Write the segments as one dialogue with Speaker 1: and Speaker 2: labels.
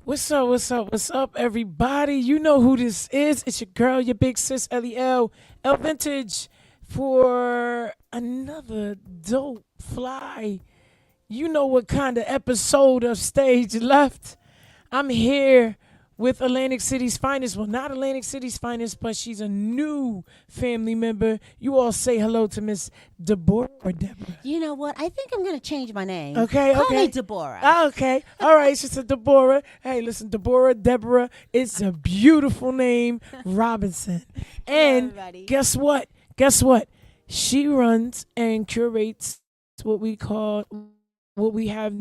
Speaker 1: What's up? What's up? What's up, everybody? You know who this is. It's your girl, your big sis, L Vintage, for another dope fly. You know what kind of episode of Stage Left. I'm here with Atlantic City's finest. Well, not Atlantic City's finest, but she's a new family member. You all say hello to Miss Deborah or Deborah.
Speaker 2: You know what? I think I'm going to change my name.
Speaker 1: Okay,
Speaker 2: Call
Speaker 1: okay.
Speaker 2: me Deborah.
Speaker 1: Okay. All right. She's a Deborah. Hey, listen, Deborah. It's a beautiful name, Robinson. And
Speaker 2: everybody.
Speaker 1: Guess what? She runs and curates what we have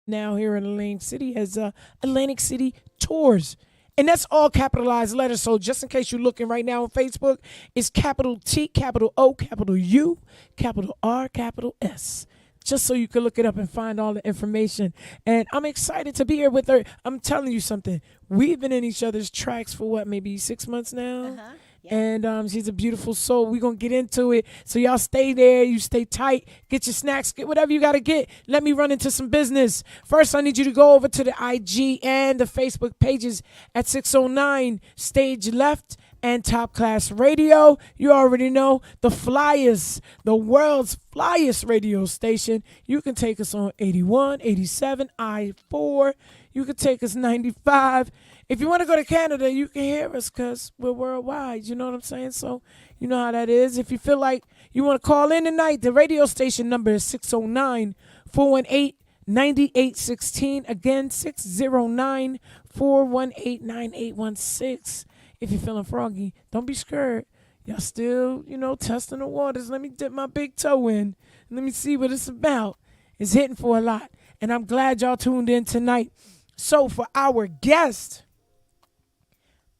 Speaker 1: now here in Atlantic City as Atlantic City Tours. And that's all capitalized letters. So just in case you're looking right now on Facebook, it's capital T, capital O, capital U, capital R, capital S. Just so you can look it up and find all the information. And I'm excited to be here with her. I'm telling you something. We've been in each other's tracks for what, maybe 6 months now?
Speaker 2: Uh-huh. Yeah.
Speaker 1: And she's a beautiful soul. We're going to get into it. So y'all stay there. You stay tight. Get your snacks. Get whatever you got to get. Let me run into some business. First, I need you to go over to the IG and the Facebook pages at 609 Stage Left and Top Class Radio. You already know the Flyers, the world's flyest radio station. You can take us on 81, 87, I-4. You can take us 95. If you want to go to Canada, you can hear us because we're worldwide. You know what I'm saying? So you know how that is. If you feel like you want to call in tonight, the radio station number is 609 418 9816. Again, 609 418 9816. If you're feeling froggy, don't be scared. Y'all still, testing the waters. Let me dip my big toe in. Let me see what it's about. It's hitting for a lot. And I'm glad y'all tuned in tonight. So for our guest,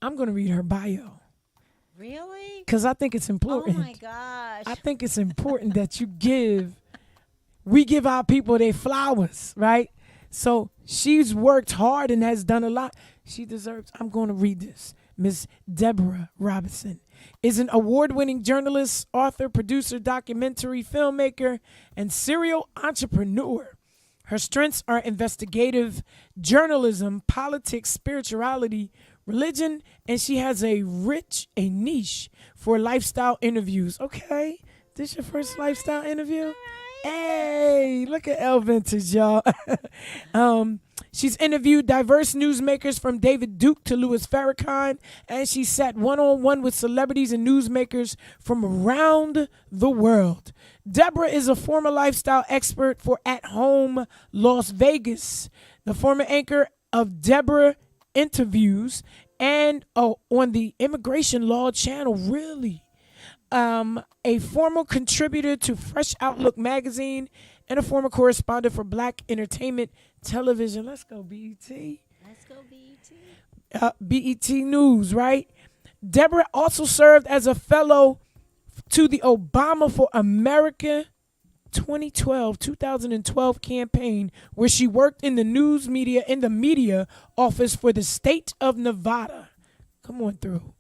Speaker 1: I'm going to read her bio.
Speaker 2: Really?
Speaker 1: Because I think it's
Speaker 2: Oh,
Speaker 1: important.
Speaker 2: my gosh.
Speaker 1: I think it's important that we give our people their flowers, right? So she's worked hard and has done a lot. She deserves, I'm going to read this. Miss Deborah Robinson is an award-winning journalist, author, producer, documentary filmmaker, and serial entrepreneur. Her strengths are investigative journalism, politics, spirituality, religion, and she has a niche for lifestyle interviews. Okay, this your first lifestyle interview? Hey, look at L Vintage, y'all. She's interviewed diverse newsmakers from David Duke to Louis Farrakhan, and she sat one-on-one with celebrities and newsmakers from around the world. Deborah is a former lifestyle expert for At Home Las Vegas, the former anchor of Deborah Interviews, and on the Immigration Law Channel, really. A former contributor to Fresh Outlook magazine and a former correspondent for Black Entertainment Television. Let's go, BET.
Speaker 2: Let's go, BET.
Speaker 1: BET News, right? Deborah also served as a fellow to the Obama for America 2012 campaign, where she worked in the media office for the state of Nevada. Come on through.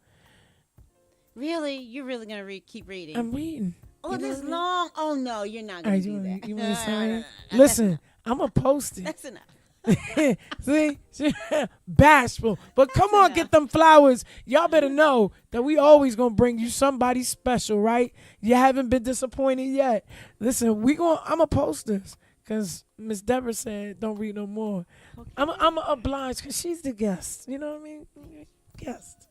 Speaker 2: Really? You're really going to keep reading?
Speaker 1: I'm reading.
Speaker 2: Oh,
Speaker 1: You know
Speaker 2: this
Speaker 1: what I mean?
Speaker 2: long? Oh, no, you're not going to do that.
Speaker 1: You want to say it?
Speaker 2: No.
Speaker 1: Listen, I'm going to post it.
Speaker 2: That's enough.
Speaker 1: See? Bashful. But come on,
Speaker 2: enough.
Speaker 1: get them flowers. Y'all better know that we always going to bring you somebody special, right? You haven't been disappointed yet. Listen, I'm going to post this because Miss Deborah said don't read no more.
Speaker 2: Okay.
Speaker 1: I'm obliged because she's the guest. You know what I mean? Guest.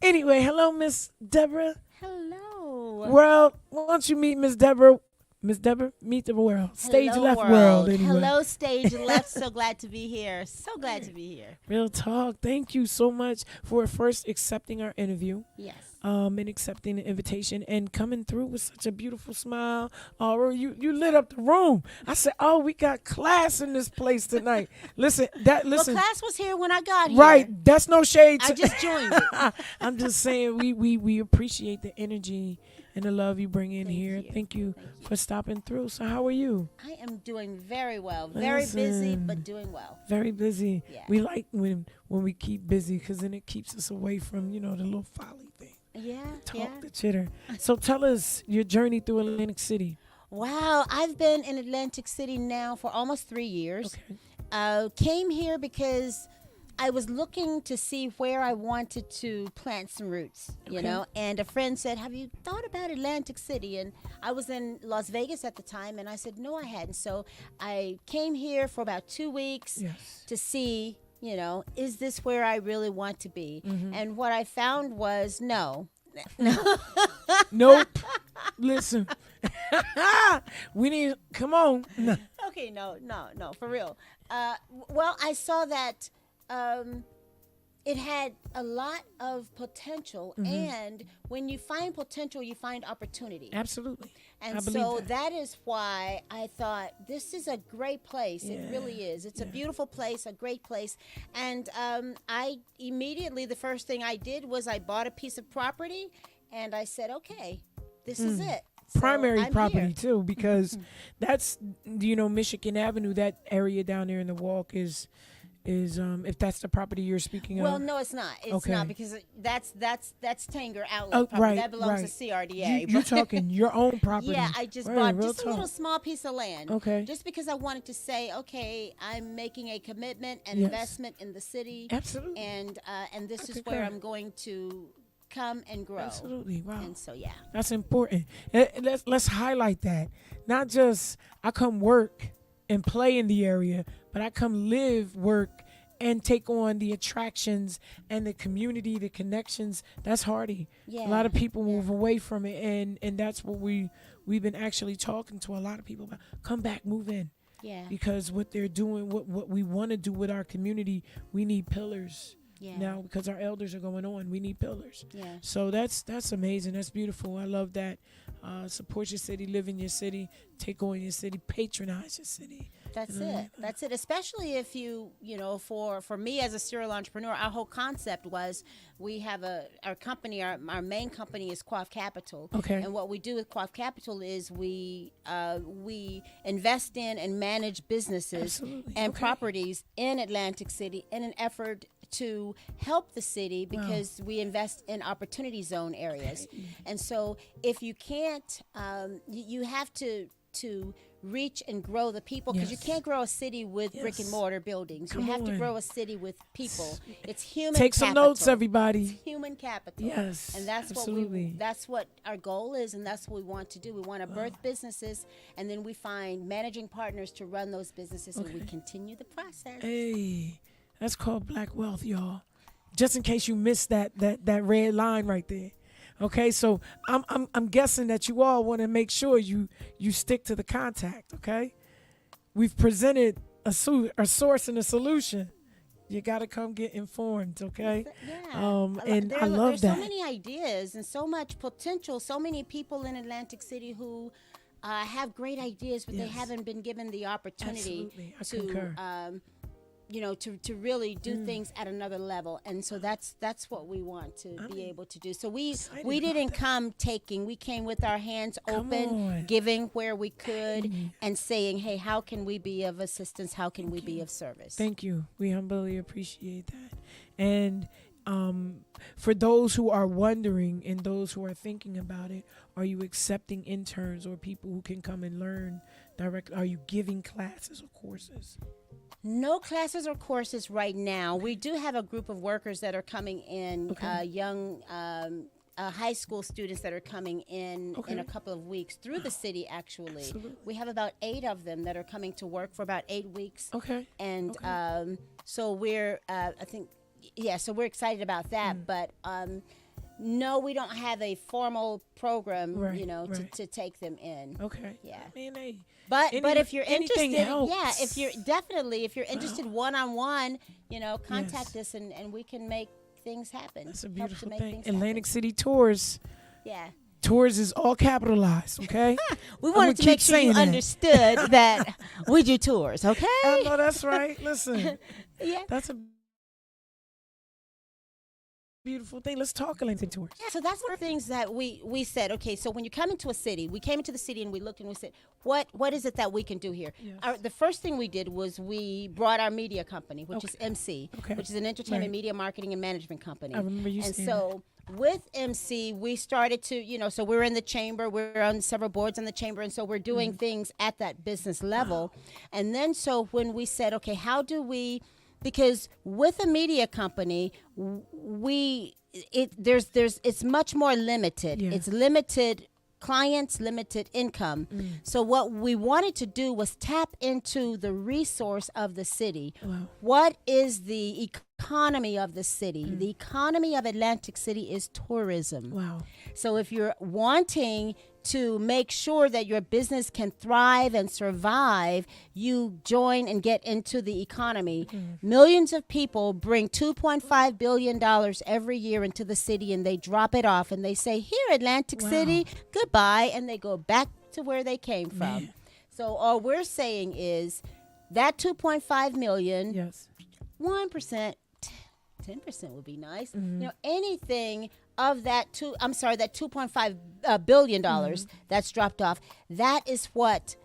Speaker 1: Anyway, hello, Miss Deborah.
Speaker 2: Hello.
Speaker 1: World, why don't you meet Miss Deborah? Miss Deborah, meet the world. Stage
Speaker 2: Hello,
Speaker 1: left world, anyway.
Speaker 2: Hello, Stage Left. So glad to be here. So glad to be here.
Speaker 1: Real talk. Thank you so much for first accepting our interview.
Speaker 2: Yes.
Speaker 1: And accepting the invitation and coming through with such a beautiful smile. Oh, you lit up the room. I said, oh, we got class in this place tonight. Listen.
Speaker 2: Well, class was here when I got here.
Speaker 1: Right. That's no shade.
Speaker 2: I just joined it.
Speaker 1: I'm just saying we appreciate the energy and the love you bring in
Speaker 2: Thank
Speaker 1: here.
Speaker 2: you.
Speaker 1: Thank you
Speaker 2: Thank you.
Speaker 1: for stopping through. So how are you?
Speaker 2: I am doing very well. Very busy,
Speaker 1: Listen.
Speaker 2: but doing well.
Speaker 1: Very busy.
Speaker 2: Yeah.
Speaker 1: We like when we keep busy because then it keeps us away from, the little folly thing.
Speaker 2: Yeah.
Speaker 1: Talk
Speaker 2: Yeah.
Speaker 1: the chitter. So tell us your journey through Atlantic City.
Speaker 2: Wow. I've been in Atlantic City now for almost 3 years.
Speaker 1: Okay.
Speaker 2: Came here because I was looking to see where I wanted to plant some roots, you
Speaker 1: Okay.
Speaker 2: know, and a friend said, "Have you thought about Atlantic City?" And I was in Las Vegas at the time, and I said, "No, I hadn't." So I came here for about 2 weeks
Speaker 1: Yes.
Speaker 2: to see, you know, is this where I really want to be?
Speaker 1: Mm-hmm.
Speaker 2: And what I found was no.
Speaker 1: Nope. Listen. We need. Come on. No.
Speaker 2: Okay, no, for real. Well, I saw that it had a lot of potential,
Speaker 1: Mm-hmm.
Speaker 2: and when you find potential, you find opportunity.
Speaker 1: Absolutely.
Speaker 2: And
Speaker 1: I believe
Speaker 2: so
Speaker 1: that.
Speaker 2: that is why I thought this is a great place. It
Speaker 1: Yeah.
Speaker 2: really is. It's a
Speaker 1: Yeah.
Speaker 2: beautiful place, a great place. And I immediately, the first thing I did was I bought a piece of property, and I said, okay, this is it. So
Speaker 1: Primary
Speaker 2: I'm
Speaker 1: property
Speaker 2: here.
Speaker 1: too, because that's Michigan Avenue. That area down there in the walk is if that's the property you're speaking
Speaker 2: Well,
Speaker 1: of.
Speaker 2: no, it's not. It's
Speaker 1: Okay.
Speaker 2: not because that's Tanger Outlet
Speaker 1: Oh,
Speaker 2: property.
Speaker 1: right,
Speaker 2: That belongs
Speaker 1: right.
Speaker 2: to CRDA.
Speaker 1: You
Speaker 2: but-
Speaker 1: talking your own property?
Speaker 2: Yeah, I just
Speaker 1: Right,
Speaker 2: bought
Speaker 1: real
Speaker 2: just a little
Speaker 1: talk.
Speaker 2: small piece of land.
Speaker 1: Okay.
Speaker 2: Just because I wanted to say, okay, I'm making a commitment and
Speaker 1: Yes.
Speaker 2: investment in the city,
Speaker 1: Absolutely.
Speaker 2: and this is
Speaker 1: concur.
Speaker 2: where I'm going to come and grow.
Speaker 1: Absolutely. Wow.
Speaker 2: And so yeah.
Speaker 1: That's important. Let's highlight that. Not just I come work and play in the area, but I come live, work, and take on the attractions and the community, the connections. That's Hardy.
Speaker 2: Yeah.
Speaker 1: A lot of people move away from it, and that's what we've been actually talking to a lot of people about. Come back, move in,
Speaker 2: Yeah.
Speaker 1: because what they're doing, what we want to do with our community, we need pillars.
Speaker 2: Yeah.
Speaker 1: Now, because our elders are going on, we need pillars.
Speaker 2: Yeah.
Speaker 1: So that's amazing. That's beautiful. I love that. Support your city, live in your city, take on your city, patronize your city.
Speaker 2: That's it. That's it. Especially if you know, for me as a serial entrepreneur, our whole concept was we have our company, our main company is Quaff Capital.
Speaker 1: Okay.
Speaker 2: And what we do with Quaff Capital is we invest in and manage businesses
Speaker 1: Absolutely.
Speaker 2: and
Speaker 1: Okay.
Speaker 2: properties in Atlantic City in an effort to help the city because we invest in opportunity zone areas. And so if you can't, you have to reach and grow the people, because you
Speaker 1: Yes.
Speaker 2: can't grow a city with brick and
Speaker 1: Yes.
Speaker 2: mortar buildings.
Speaker 1: Come
Speaker 2: you have to
Speaker 1: on.
Speaker 2: grow a city with people. It's human
Speaker 1: Take some
Speaker 2: capital.
Speaker 1: notes, everybody.
Speaker 2: Human capital.
Speaker 1: Yes,
Speaker 2: And that's
Speaker 1: absolutely.
Speaker 2: that's what our goal is, and that's what we want to do. We want to birth businesses, and then we find managing partners to run those businesses, and we
Speaker 1: Okay.
Speaker 2: continue the process.
Speaker 1: Hey, that's called black wealth, y'all. Just in case you missed that red line right there. Okay, so I'm guessing that you all want to make sure you stick to the contact. Okay, we've presented a source and a solution. You got to come get informed. Okay.
Speaker 2: Yeah.
Speaker 1: And I love
Speaker 2: there's
Speaker 1: that.
Speaker 2: so many ideas and so much potential. So many people in Atlantic City who have great ideas, but they
Speaker 1: Yes.
Speaker 2: haven't been given the opportunity
Speaker 1: Absolutely. I concur.
Speaker 2: to, to really do things at another level. And so that's what we want to be able to do. So we
Speaker 1: excited
Speaker 2: we
Speaker 1: about
Speaker 2: didn't
Speaker 1: that.
Speaker 2: come taking. We came with our hands
Speaker 1: Come
Speaker 2: open,
Speaker 1: on.
Speaker 2: giving where we could, and saying, hey, how can we be of assistance? How can we be of service?
Speaker 1: Thank you. We humbly appreciate that. And for those who are wondering and those who are thinking about it, are you accepting interns or people who can come and learn directly? Are you giving classes or courses?
Speaker 2: No classes or courses right now. We do have a group of workers that are coming in,
Speaker 1: Okay.
Speaker 2: young high school students that are coming in
Speaker 1: Okay.
Speaker 2: a couple of weeks through the city, actually.
Speaker 1: Absolutely.
Speaker 2: We have about 8 of them that are coming to work for about 8 weeks.
Speaker 1: Okay.
Speaker 2: And
Speaker 1: Okay.
Speaker 2: so we're, so we're excited about that.
Speaker 1: Mm.
Speaker 2: But no, we don't have a formal program,
Speaker 1: Right,
Speaker 2: to take them in.
Speaker 1: Okay.
Speaker 2: Yeah.
Speaker 1: I mean, hey,
Speaker 2: But if you're
Speaker 1: anything
Speaker 2: interested,
Speaker 1: helps.
Speaker 2: if you're interested one-on-one, contact
Speaker 1: Yes.
Speaker 2: us and we can make things happen.
Speaker 1: that's a
Speaker 2: Help to
Speaker 1: beautiful
Speaker 2: make
Speaker 1: thing.
Speaker 2: things
Speaker 1: Atlantic City Tours.
Speaker 2: happen. Yeah.
Speaker 1: Tours is all capitalized, okay?
Speaker 2: We
Speaker 1: I'ma
Speaker 2: wanted to
Speaker 1: keep
Speaker 2: make sure you
Speaker 1: saying that.
Speaker 2: understood that we do tours, okay?
Speaker 1: I know that's right. Listen,
Speaker 2: Yeah.
Speaker 1: that's a beautiful thing. Let's talk Atlantic Tours.
Speaker 2: Yeah, so that's one of the things that we said, okay, so when you come into a city, we came into the city and we looked and we said, what is it that we can do here?
Speaker 1: Yes.
Speaker 2: The first thing we did was we brought our media company, which is MC,
Speaker 1: Okay.
Speaker 2: which is an entertainment
Speaker 1: Right.
Speaker 2: media marketing and management company.
Speaker 1: I remember you
Speaker 2: And
Speaker 1: saying
Speaker 2: so with MC, we started to, so we're in the chamber, we're on several boards in the chamber, and so we're doing
Speaker 1: Mm-hmm.
Speaker 2: things at that business level. And then so when we said, okay, how do we because with a media company, it's much more limited.
Speaker 1: Yeah.
Speaker 2: It's limited clients, limited income. So what we wanted to do was tap into the resource of the city.
Speaker 1: Wow.
Speaker 2: What is the economy of the city? The economy of Atlantic City is tourism.
Speaker 1: Wow.
Speaker 2: So if you're wanting to make sure that your business can thrive and survive, you join and get into the economy. Millions of people bring $2.5 billion every year into the city, and they drop it off and they say, here, Atlantic
Speaker 1: Wow.
Speaker 2: City, goodbye, and they go back to where they came from.
Speaker 1: Man.
Speaker 2: So all we're saying is that 2.5 million,
Speaker 1: Yes.
Speaker 2: 1%, 10% would be nice. You know, anything of that that $2.5 billion that's dropped off, that is what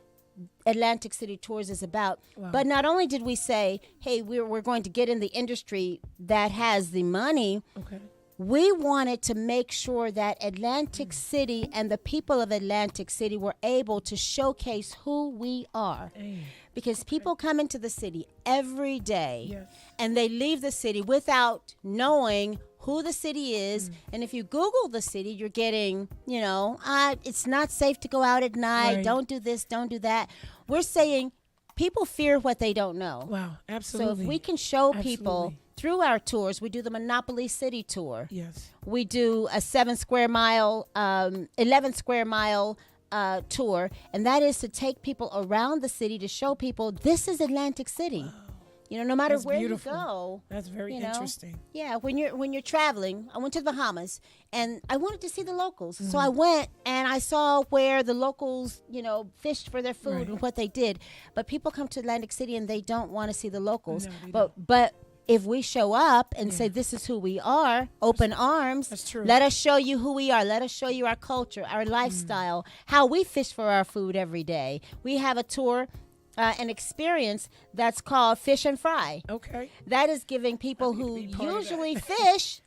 Speaker 2: Atlantic City Tours is about.
Speaker 1: Wow.
Speaker 2: But not only did we say, hey, we're going to get in the industry that has the money,
Speaker 1: Okay.
Speaker 2: we wanted to make sure that Atlantic City and the people of Atlantic City were able to showcase who we are.
Speaker 1: Hey.
Speaker 2: Because people come into the city every day
Speaker 1: Yes.
Speaker 2: and they leave the city without knowing who the city is. And if you Google the city, you're getting, it's not safe to go out at night.
Speaker 1: Right.
Speaker 2: Don't do this, don't do that. We're saying people fear what they don't know.
Speaker 1: Wow. Absolutely.
Speaker 2: So if we can show people
Speaker 1: Absolutely.
Speaker 2: through our tours, we do the Monopoly City tour.
Speaker 1: Yes.
Speaker 2: We do a 11 square mile tour, and that is to take people around the city to show people this is Atlantic City. No matter
Speaker 1: That's
Speaker 2: where
Speaker 1: beautiful.
Speaker 2: you go.
Speaker 1: That's very
Speaker 2: you know,
Speaker 1: interesting.
Speaker 2: Yeah, when you're traveling, I went to the Bahamas and I wanted to see the locals. So
Speaker 1: Mm-hmm.
Speaker 2: I went and I saw where the locals, fished for their food
Speaker 1: Right.
Speaker 2: and what they did. But people come to Atlantic City and they don't want to see the locals.
Speaker 1: No, they
Speaker 2: But if we show up and
Speaker 1: Yeah.
Speaker 2: say this is who we are, open arms,
Speaker 1: That's true.
Speaker 2: let us show you who we are. Let us show you our culture, our lifestyle, how we fish for our food every day. We have a tour, an experience that's called Fish and Fry.
Speaker 1: Okay.
Speaker 2: That is giving people
Speaker 1: I need to
Speaker 2: who
Speaker 1: be part of that.
Speaker 2: usually fish.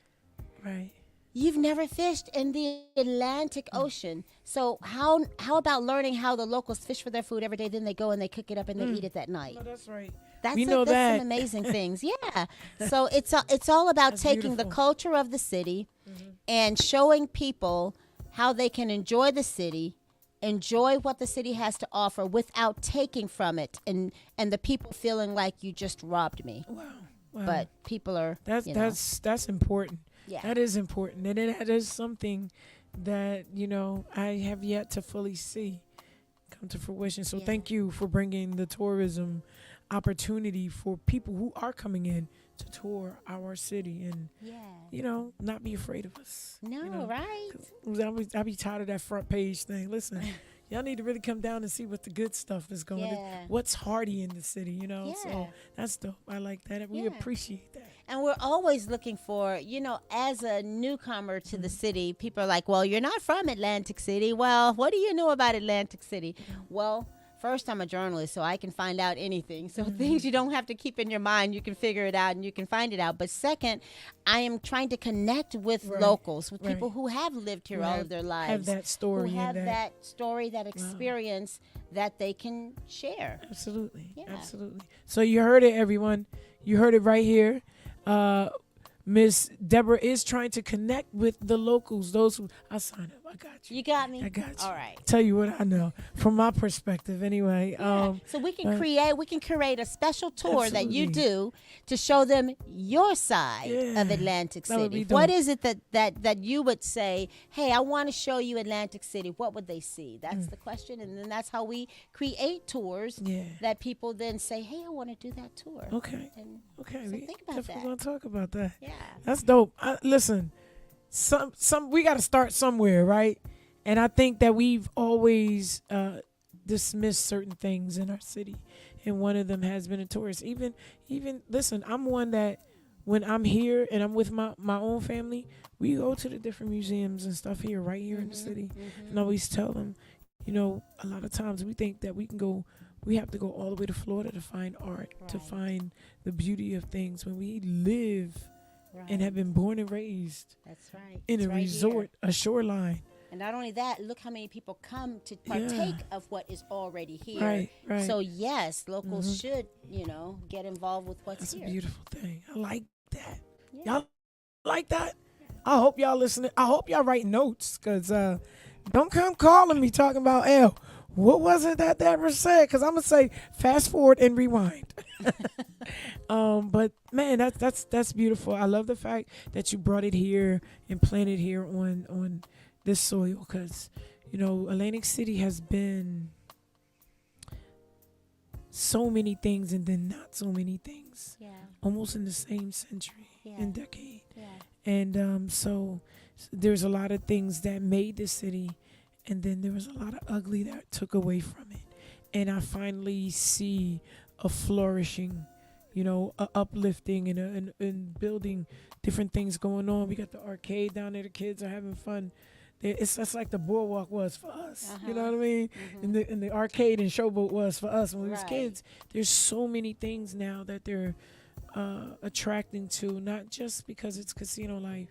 Speaker 1: Right.
Speaker 2: You've never fished in the Atlantic Ocean. So how about learning how the locals fish for their food every day, then they go and they cook it up and they eat it that night?
Speaker 1: No, that's right.
Speaker 2: That's,
Speaker 1: We know
Speaker 2: that's
Speaker 1: that.
Speaker 2: some amazing things. Yeah. So it's all about
Speaker 1: That's
Speaker 2: taking the
Speaker 1: beautiful.
Speaker 2: culture of the city and showing people how they can enjoy the city, enjoy what the city has to offer without taking from it, and the people feeling like you just robbed me.
Speaker 1: Wow. Wow.
Speaker 2: But people are
Speaker 1: That's important.
Speaker 2: Yeah.
Speaker 1: That is important, and that is something that I have yet to fully see come to fruition. So
Speaker 2: Yeah.
Speaker 1: thank you for bringing the tourism opportunity for people who are coming in to tour our city and not be afraid of us.
Speaker 2: No, right?
Speaker 1: 'Cause I be tired of that front page thing. Listen, y'all need to really come down and see what the good stuff is going.
Speaker 2: Yeah.
Speaker 1: What's hardy in the city, So
Speaker 2: Yeah.
Speaker 1: that's dope. I like that. We
Speaker 2: Yeah.
Speaker 1: appreciate that.
Speaker 2: And we're always looking for, as a newcomer to the city, people are like, well, you're not from Atlantic City. Well, what do you know about Atlantic City? Well, first, I'm a journalist, so I can find out anything. So things you don't have to keep in your mind, you can figure it out and you can find it out. But second, I am trying to connect with
Speaker 1: Right.
Speaker 2: locals, with
Speaker 1: Right.
Speaker 2: people who have lived here
Speaker 1: Who
Speaker 2: all
Speaker 1: have-
Speaker 2: of their
Speaker 1: have
Speaker 2: lives.
Speaker 1: that story
Speaker 2: Who
Speaker 1: and
Speaker 2: have
Speaker 1: that-
Speaker 2: that story, that experience that they can share.
Speaker 1: Absolutely.
Speaker 2: Yeah.
Speaker 1: Absolutely. So you heard it, everyone. You heard it right here. Miss Deborah is trying to connect with the locals, those who I sign up. I got you.
Speaker 2: You got me?
Speaker 1: I got you.
Speaker 2: All right.
Speaker 1: Tell you what I know from my perspective anyway.
Speaker 2: So we can
Speaker 1: right.
Speaker 2: create a special tour that you
Speaker 1: Absolutely.
Speaker 2: do to show them your side
Speaker 1: Yeah,
Speaker 2: of Atlantic
Speaker 1: that would
Speaker 2: City.
Speaker 1: be
Speaker 2: What
Speaker 1: dope.
Speaker 2: is it that you would say, hey, I want to show you Atlantic City? What would they see? That's the question. And then that's how we create tours
Speaker 1: Yeah.
Speaker 2: that people then say, hey, I want to do that tour.
Speaker 1: Okay.
Speaker 2: And
Speaker 1: Okay.
Speaker 2: So
Speaker 1: We
Speaker 2: think about
Speaker 1: definitely
Speaker 2: that.
Speaker 1: gonna talk about that.
Speaker 2: yeah.
Speaker 1: That's dope. Listen, some we got to start somewhere, right? And I think that we've always dismissed certain things in our city, and one of them has been a tourist. Even listen, I'm one that when I'm here and I'm with my own family, we go to the different museums and stuff here, right here in the city, and I always tell them, a lot of times we think that we have to go all the way to Florida to find art, to
Speaker 2: Right.
Speaker 1: find the beauty of things when we live
Speaker 2: Right.
Speaker 1: and have been born and raised
Speaker 2: That's right.
Speaker 1: in
Speaker 2: It's
Speaker 1: a
Speaker 2: right here.
Speaker 1: resort, a shoreline.
Speaker 2: And not only that, look how many people come to partake of what is already here.
Speaker 1: Right, right.
Speaker 2: So yes, locals should, get involved with what's
Speaker 1: That's
Speaker 2: here.
Speaker 1: a beautiful thing. I like that.
Speaker 2: Yeah.
Speaker 1: Y'all like that? I hope y'all listening. I hope y'all write notes, because don't come calling me talking about, L, what was it that Deborah said? Because I'm going to say fast forward and rewind. But man, that's beautiful. I love the fact that you brought it here and planted here on this soil, because, Atlantic City has been so many things and then not so many things,
Speaker 2: Yeah.
Speaker 1: almost in the same century and decade.
Speaker 2: Yeah.
Speaker 1: And so there's a lot of things that made the city, and then there was a lot of ugly that took away from it. And I finally see a flourishing, a uplifting and building different things going on. We got the arcade down there. The kids are having fun. It's just like the boardwalk was for us. You know what I mean? And the arcade and showboat was for us when we was kids. There's so many things now that they're attracting to, not just because it's casino life,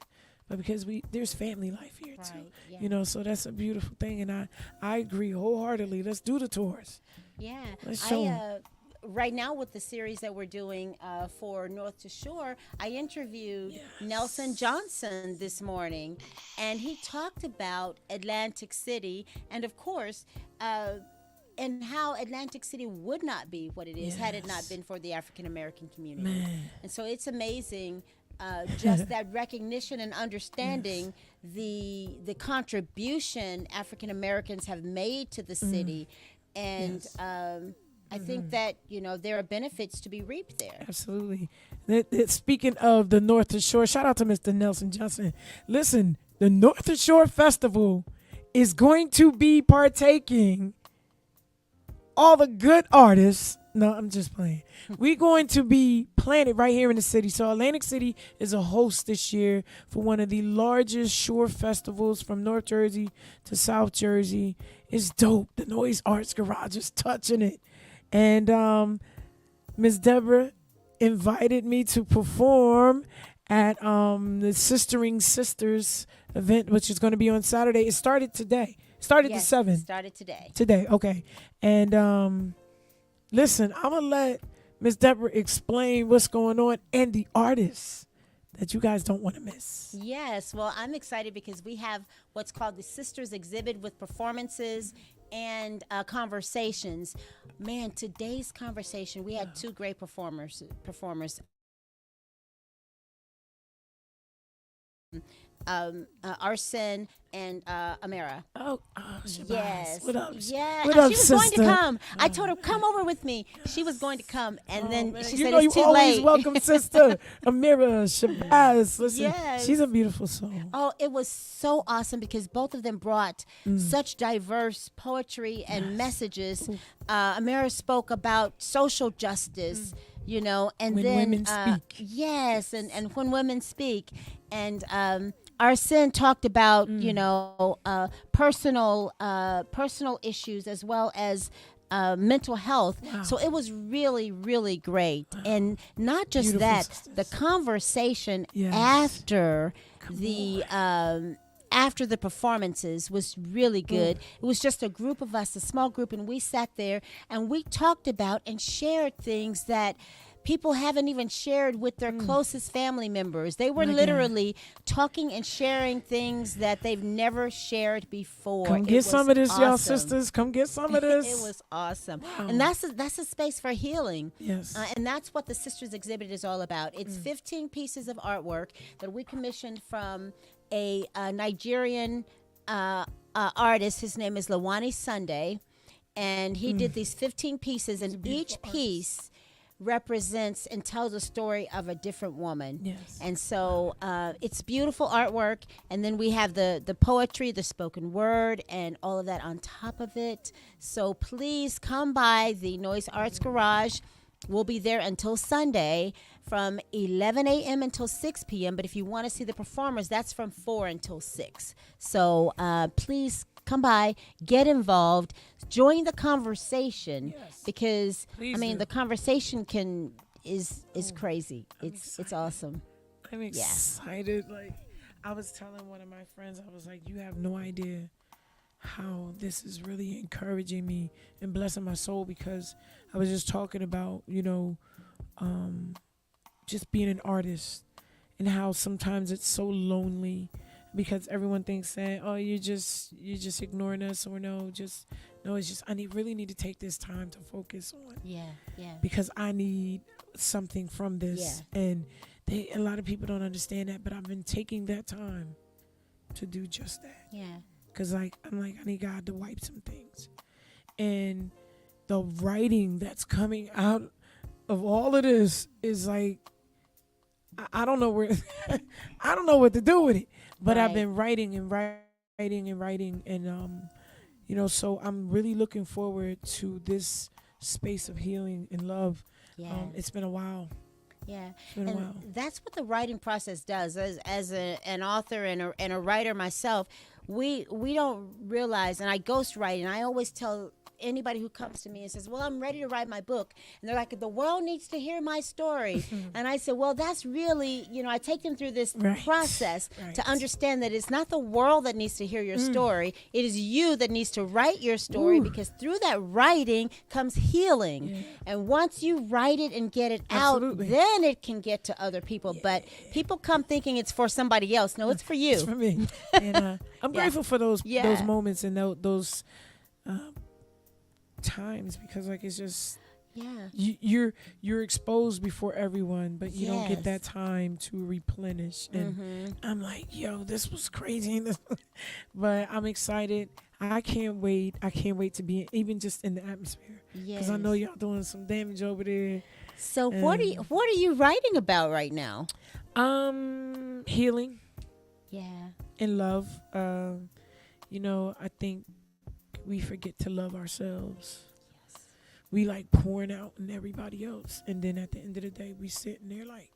Speaker 1: but because there's family life here too.
Speaker 2: Yeah.
Speaker 1: So that's a beautiful thing, and I agree wholeheartedly. Let's do the tours.
Speaker 2: Yeah.
Speaker 1: Let's show 'em.
Speaker 2: Right now with the series that we're doing for North to Shore, I interviewed Nelson Johnson this morning, and he talked about Atlantic City and, of course, and how Atlantic City would not be what it is had it not been for the African American community.
Speaker 1: Man.
Speaker 2: And so it's amazing, just that recognition and understanding the contribution African Americans have made to the city, and I think that there are benefits to be reaped there.
Speaker 1: Absolutely. Speaking of the North Shore, shout out to Mr. Nelson Johnson. Listen, the North Shore Festival is going to be partaking all the good artists. No, I'm just playing. We're going to be planted right here in the city. So Atlantic City is a host this year for one of the largest shore festivals from North Jersey to South Jersey. It's dope. The Noise Arts Garage is touching it. And Miss Deborah invited me to perform at the Sistering Sisters event, which is going to be on Saturday. It started today. Started
Speaker 2: Yes,
Speaker 1: at 7.
Speaker 2: Started today.
Speaker 1: Today, okay. And listen, I'm going to let Miss Deborah explain what's going on and the artists that you guys don't want to miss.
Speaker 2: Yes, well, I'm excited because we have what's called the Sisters Exhibit with performances and conversations. Man, today's conversation, we had two great performers. Arsen and Amira.
Speaker 1: Oh, Shabazz.
Speaker 2: Yes.
Speaker 1: What up?
Speaker 2: Yeah.
Speaker 1: What
Speaker 2: and
Speaker 1: up,
Speaker 2: she was
Speaker 1: sister?
Speaker 2: going to come. I told her, come over with me. She was going to come. And then
Speaker 1: Man,
Speaker 2: she
Speaker 1: you
Speaker 2: said,
Speaker 1: know
Speaker 2: it's
Speaker 1: you
Speaker 2: too
Speaker 1: always
Speaker 2: late.
Speaker 1: welcome, sister. Amira, Shabazz. Listen,
Speaker 2: Yes.
Speaker 1: she's a beautiful soul.
Speaker 2: Oh, it was so awesome because both of them brought such diverse poetry and messages. Amira spoke about social justice, and
Speaker 1: When
Speaker 2: then
Speaker 1: women speak.
Speaker 2: Yes, and when women speak, and Arsen talked about personal issues as well as mental health.
Speaker 1: Wow.
Speaker 2: So it was really, really great. And not just
Speaker 1: Beautiful
Speaker 2: that,
Speaker 1: sisters.
Speaker 2: the conversation
Speaker 1: Yes.
Speaker 2: after the performances was really good. It was just a group of us, a small group, and we sat there and we talked about and shared things that people haven't even shared with their closest family members. They were
Speaker 1: My God.
Speaker 2: literally talking and sharing things that they've never shared before.
Speaker 1: Come
Speaker 2: It
Speaker 1: get
Speaker 2: was
Speaker 1: some of this, y'all
Speaker 2: awesome.
Speaker 1: sisters. Come get some of this.
Speaker 2: It was awesome.
Speaker 1: Wow.
Speaker 2: And that's a space for healing.
Speaker 1: Yes.
Speaker 2: And that's what the Sisters Exhibit is all about. It's 15 pieces of artwork that we commissioned from a Nigerian artist. His name is Lawani Sunday. And he did these 15 pieces, and each piece represents and tells a story of a different woman.
Speaker 1: Yes.
Speaker 2: And so it's beautiful artwork. And then we have the poetry, the spoken word, and all of that on top of it. So please come by the Noise Arts Garage. We'll be there until Sunday from 11 a.m. until 6 p.m. But if you want to see the performers, that's from 4 until 6. So please come by, get involved, join the conversation,
Speaker 1: Yes.
Speaker 2: because
Speaker 1: Please
Speaker 2: I mean
Speaker 1: do.
Speaker 2: the conversation is crazy. It's awesome.
Speaker 1: I'm excited. Like, I was telling one of my friends, I was like, you have no idea how this is really encouraging me and blessing my soul, because I was just talking about, just being an artist and how sometimes it's so lonely because everyone thinks that, oh, you're just ignoring us, or no, it's just really need to take this time to focus on,
Speaker 2: Yeah.
Speaker 1: because I need something from this.
Speaker 2: Yeah.
Speaker 1: And a lot of people don't understand that, but I've been taking that time to do just that.
Speaker 2: Yeah.
Speaker 1: Because I'm like, I need God to wipe some things. And the writing that's coming out of all of this is like, I don't know where, I don't know what to do with it. But I've
Speaker 2: Right.
Speaker 1: been writing and writing and writing. And, so I'm really looking forward to this space of healing and love.
Speaker 2: Yeah.
Speaker 1: It's been a while.
Speaker 2: Yeah,
Speaker 1: It's been a while.
Speaker 2: and that's what the writing process does. As an author and a writer myself, we don't realize. And I ghostwrite, and I always tell anybody who comes to me and says, "Well, I'm ready to write my book," and they're like, "The world needs to hear my story." And I said, "Well, that's really, I take them through this
Speaker 1: Right.
Speaker 2: process
Speaker 1: Right.
Speaker 2: to understand that it's not the world that needs to hear your story. It is you that needs to write your story,
Speaker 1: Ooh.
Speaker 2: because through that writing comes healing.
Speaker 1: Yeah.
Speaker 2: And once you write it and get it
Speaker 1: Absolutely.
Speaker 2: out, then it can get to other people. But people come thinking it's for somebody else. No, it's for you.
Speaker 1: It's for me. And I'm
Speaker 2: Yeah.
Speaker 1: grateful for those
Speaker 2: Yeah.
Speaker 1: moments and those times, because like it's just
Speaker 2: Yeah.
Speaker 1: you're exposed before everyone, but you don't get
Speaker 2: Yes.
Speaker 1: that time to replenish. And
Speaker 2: Mhm.
Speaker 1: I'm like, yo, this was crazy. But I'm excited. I can't wait. I can't wait to be even just in the atmosphere, because I know
Speaker 2: Yes.
Speaker 1: y'all doing some damage over there.
Speaker 2: So what are you writing about right now?
Speaker 1: Healing
Speaker 2: Yeah.
Speaker 1: and love. I think we forget to love ourselves.
Speaker 2: Yes.
Speaker 1: We like pouring out on everybody else, and then at the end of the day, we sitting there like,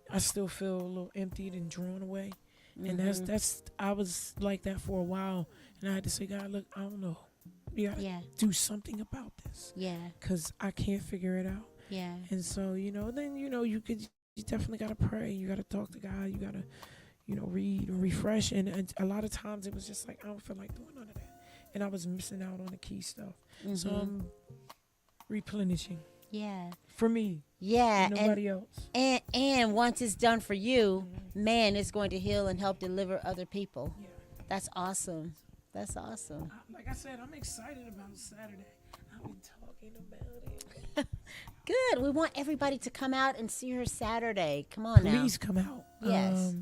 Speaker 1: I still feel a little emptied and drawn away. And
Speaker 2: Mhm.
Speaker 1: that's I was like that for a while, and I had to say, God, look, I don't know, you gotta
Speaker 2: Yeah.
Speaker 1: do something about this,
Speaker 2: Yeah.
Speaker 1: because I can't figure it out.
Speaker 2: Yeah.
Speaker 1: And so then you definitely gotta pray, you gotta talk to God, you gotta read and refresh. And a lot of times it was just like, I don't feel like doing none of that, and I was missing out on the key stuff. So
Speaker 2: Mhm.
Speaker 1: I'm replenishing
Speaker 2: Yeah.
Speaker 1: for me,
Speaker 2: Yeah.
Speaker 1: nobody else.
Speaker 2: And once it's done for you, man, it's going to heal and help deliver other people.
Speaker 1: Yeah.
Speaker 2: That's awesome. That's awesome.
Speaker 1: Like I said, I'm excited about Saturday. I've been talking about it.
Speaker 2: Good. We want everybody to come out and see her Saturday. Come on
Speaker 1: Please come out.
Speaker 2: Yes.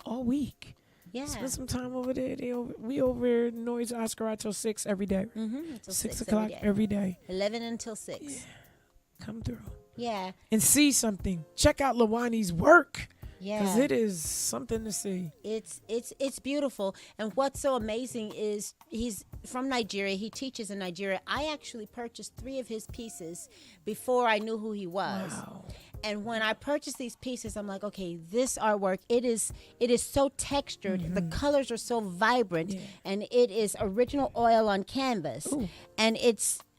Speaker 1: All week.
Speaker 2: now. Yeah.
Speaker 1: Spend some time over there. We over Noise Oscar till 6 every day.
Speaker 2: Mm-hmm. Until
Speaker 1: 6
Speaker 2: 6
Speaker 1: o'clock every day.
Speaker 2: 11 until 6.
Speaker 1: Come through
Speaker 2: Yeah.
Speaker 1: and see something. Check out Lawani's work,
Speaker 2: Yeah.
Speaker 1: because it is something to see.
Speaker 2: It's beautiful. And what's so amazing is he's from Nigeria. He teaches in Nigeria. I actually purchased 3 of his pieces before I knew who he was.
Speaker 1: Wow.
Speaker 2: And when I purchased these pieces, I'm like, okay, this artwork, it is so textured. The colors are so vibrant,
Speaker 1: Yeah.
Speaker 2: and it is original oil on canvas.
Speaker 1: Ooh.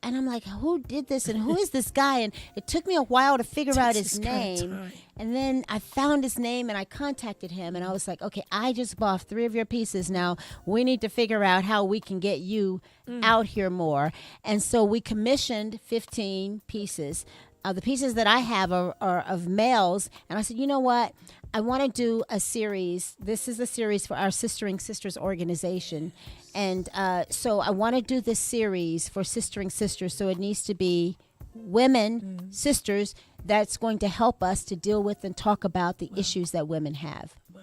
Speaker 2: And I'm like, who did this, and who is this guy? And it took me a while to figure out
Speaker 1: Takes
Speaker 2: his
Speaker 1: this kind of
Speaker 2: name.
Speaker 1: time.
Speaker 2: And then I found his name, and I contacted him, and I was like, okay, I just bought 3 of your pieces. Now we need to figure out how we can get you out here more. And so we commissioned 15 pieces. The pieces that I have are of males. And I said, you know what? I want to do a series. This is a series for our Sistering Sisters organization. And so I want to do this series for Sistering Sisters. So it needs to be women, sisters, that's going to help us to deal with and talk about the issues that women have.
Speaker 1: Wow.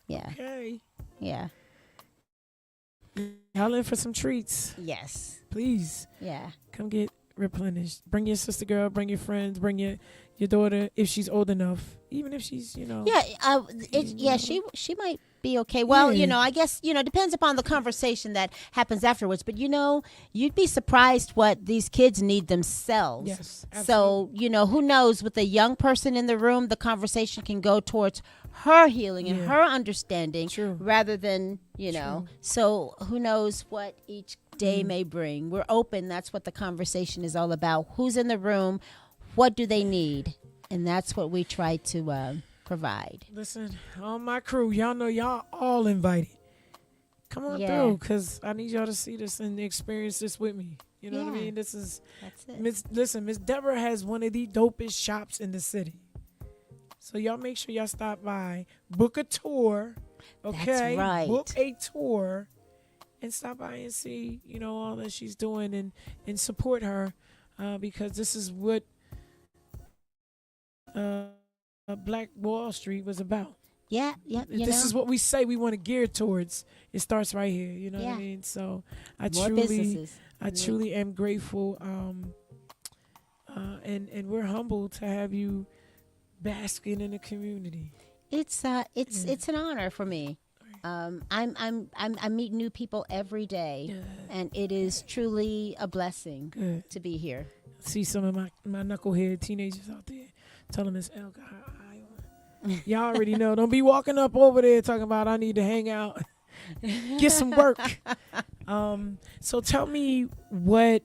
Speaker 2: Yeah.
Speaker 1: Okay.
Speaker 2: Yeah.
Speaker 1: Y'all in for some treats.
Speaker 2: Yes.
Speaker 1: Please
Speaker 2: Yeah.
Speaker 1: come get replenished. Bring your sister girl, bring your friends, bring your daughter if she's old enough. Even if she's,
Speaker 2: Yeah. She might be okay. Well,
Speaker 1: Yeah.
Speaker 2: I guess, depends upon the conversation that happens afterwards. But, you'd be surprised what these kids need themselves.
Speaker 1: Yes,
Speaker 2: So, who knows, with a young person in the room, the conversation can go towards her healing and
Speaker 1: Yeah.
Speaker 2: her understanding
Speaker 1: True.
Speaker 2: rather than,
Speaker 1: True.
Speaker 2: So who knows what each day may bring. We're open. That's what the conversation is all about. Who's in the room? What do they need? And that's what we try to provide.
Speaker 1: Listen, all my crew, y'all know y'all all invited. Come on
Speaker 2: Yeah.
Speaker 1: through, because I need y'all to see this and experience this with me. You know what I
Speaker 2: Yeah.
Speaker 1: mean? This is
Speaker 2: That's it.
Speaker 1: Miss Deborah has one of the dopest shops in the city. So y'all make sure y'all stop by, book a tour, okay?
Speaker 2: right.
Speaker 1: Book a tour and stop by and see, all that she's doing and support her, because this is what Black Wall Street was about.
Speaker 2: Yeah, yeah.
Speaker 1: This is what we say we want to gear towards. It starts right here. You know what
Speaker 2: Yeah.
Speaker 1: I mean? So I
Speaker 2: more
Speaker 1: truly,
Speaker 2: businesses.
Speaker 1: I truly am grateful, and we're humbled to have you basking in the community.
Speaker 2: It's an honor for me. I meet new people every day, and it is truly a blessing
Speaker 1: Good.
Speaker 2: to be here.
Speaker 1: See some of my knucklehead teenagers out there. Tell them it's alcohol. Y'all already know. Don't be walking up over there talking about I need to hang out, get some work. So tell me what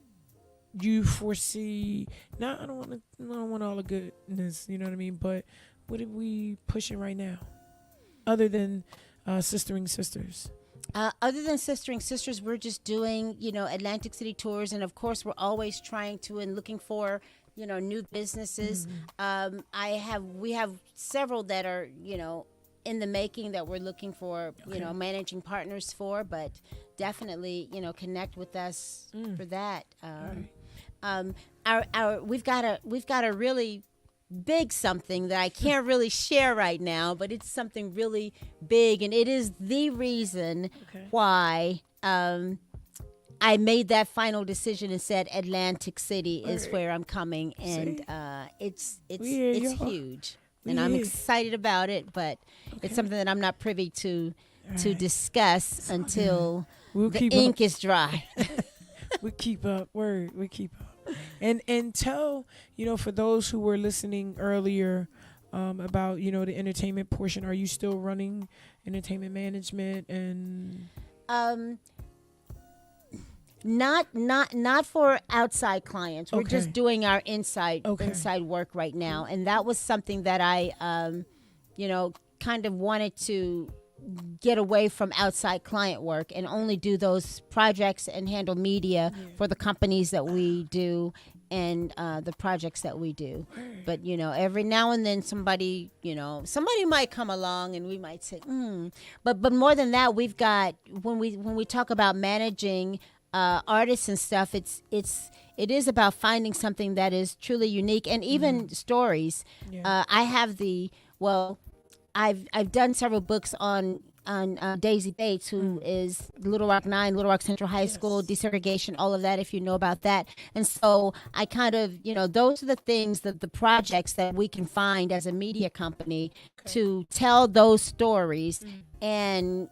Speaker 1: you foresee. Now I don't want all the goodness. You know what I mean? But what are we pushing right now, other than Sistering Sisters?
Speaker 2: Other than Sistering Sisters, we're just doing, Atlantic City tours. And of course, we're always trying to and looking for, new businesses. We have several that are, in the making that we're looking for, managing partners for, but definitely, connect with us for that. We've got a really big something that I can't really share right now, but it's something really big, and it is the reason why I made that final decision and said Atlantic City is where I'm coming, and it's huge, and I'm excited about it, but it's something that I'm not privy to discuss until the ink is dry.
Speaker 1: We keep up. We keep up. And tell, for those who were listening earlier, about, the entertainment portion. Are you still running entertainment management and
Speaker 2: Not for outside clients. We're
Speaker 1: Okay.
Speaker 2: just doing our inside
Speaker 1: Okay.
Speaker 2: work right now, and that was something that I kind of wanted to get away from outside client work and only do those projects and handle media for the companies that we do and the projects that we do. But every now and then somebody might come along and we might say, but more than that, we've got when we talk about managing artists and stuff, it is about finding something that is truly unique, and even stories. I have I've done several books on Daisy Bates, who is Little Rock 9, Little Rock Central High School, desegregation, all of that, if you know about that. And so I kind of, those are the things, the projects that we can find as a media company to tell those stories and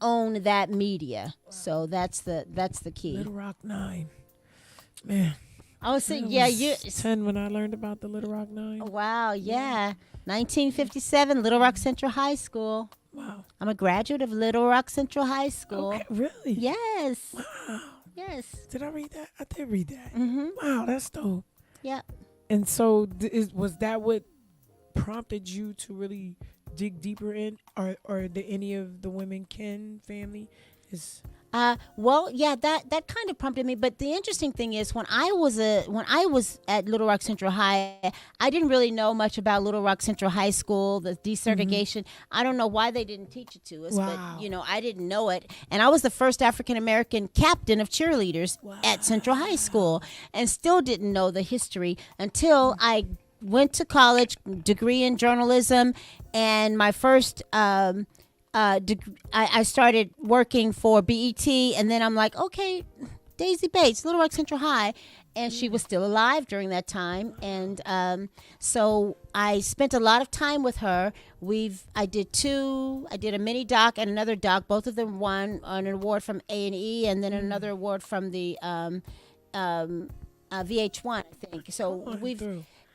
Speaker 2: own that media. Wow. So that's the key.
Speaker 1: Little Rock 9? Man.
Speaker 2: I was saying,
Speaker 1: you 10 when I learned about the Little Rock 9.
Speaker 2: Wow, yeah. 1957, Little Rock Central High School.
Speaker 1: Wow.
Speaker 2: I'm a graduate of Little Rock Central High School.
Speaker 1: Okay, really?
Speaker 2: Yes.
Speaker 1: Wow.
Speaker 2: Yes.
Speaker 1: Did I read that? I did read that.
Speaker 2: Mm-hmm.
Speaker 1: Wow, that's dope.
Speaker 2: Yeah.
Speaker 1: And so was that what prompted you to really dig deeper in, or did any of the women Ken family is?
Speaker 2: Well, yeah, that kind of prompted me. But the interesting thing is, when I was at Little Rock Central High, I didn't really know much about Little Rock Central High School, the desegregation. I don't know why they didn't teach it to us,
Speaker 1: Wow.
Speaker 2: but I didn't know it. And I was the first African American captain of cheerleaders at Central High School, and still didn't know the history until I went to college, degree in journalism, and my first. I started working for BET, and then I'm like, okay, Daisy Bates, Little Rock Central High, and she was still alive during that time, and so I spent a lot of time with her. I did a mini doc and another doc. Both of them won an award from A&E, and then another award from the VH1, I think. So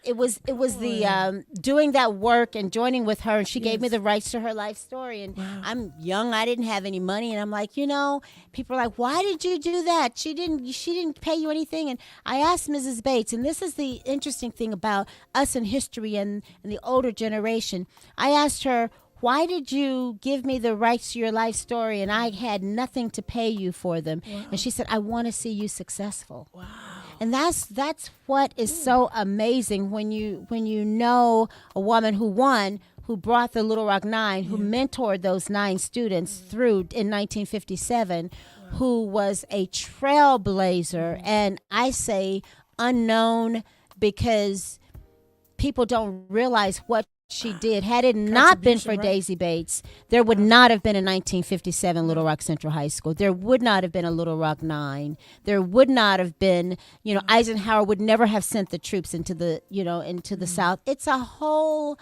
Speaker 2: it was the doing that work and joining with her, and she gave me
Speaker 1: Yes.
Speaker 2: the rights to her life story. And
Speaker 1: Wow.
Speaker 2: I'm young, I didn't have any money, and I'm like, people are like, why did you do that? She didn't pay you anything. And I asked Mrs. Bates, and this is the interesting thing about us in history and the older generation. I asked her, why did you give me the rights to your life story and I had nothing to pay you for them? And she said, I want to see you successful.
Speaker 1: Wow.
Speaker 2: And that's what is so amazing when you know a woman who brought the Little Rock Nine, who mentored those 9 students through in 1957, who was a trailblazer, and I say unknown because people don't realize what she did. Had it not been for
Speaker 1: Contribution, right?
Speaker 2: Daisy Bates, there would not have been a 1957 Little Rock Central High School. There would not have been a Little Rock 9. There would not have been, Eisenhower would never have sent the troops into the South. It's a whole